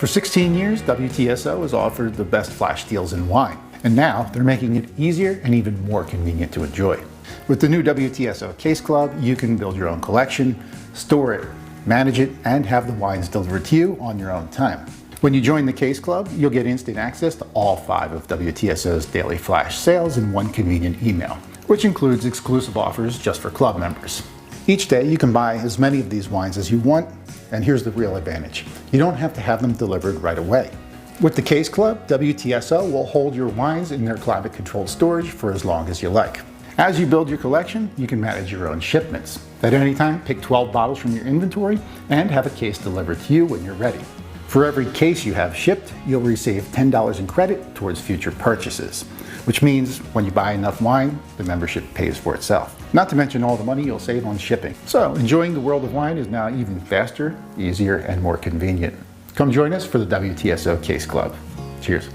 For 16 years, WTSO has offered the best flash deals in wine, and now they're making it easier and even more convenient to enjoy. With the new WTSO Case Club, you can build your own collection, store it, manage it, and have the wines delivered to you on your own time. When you join the Case Club, you'll get instant access to all 5 of WTSO's daily flash sales in one convenient email, which includes exclusive offers just for club members. Each day you can buy as many of these wines as you want, and here's the real advantage. You don't have to have them delivered right away. With the Case Club, WTSO will hold your wines in their climate-controlled storage for as long as you like. As you build your collection, you can manage your own shipments. At any time, pick 12 bottles from your inventory and have a case delivered to you when you're ready. For every case you have shipped, you'll receive $10 in credit towards future purchases, which means when you buy enough wine, the membership pays for itself. Not to mention all the money you'll save on shipping. So enjoying the world of wine is now even faster, easier, and more convenient. Come join us for the WTSO Case Club. Cheers.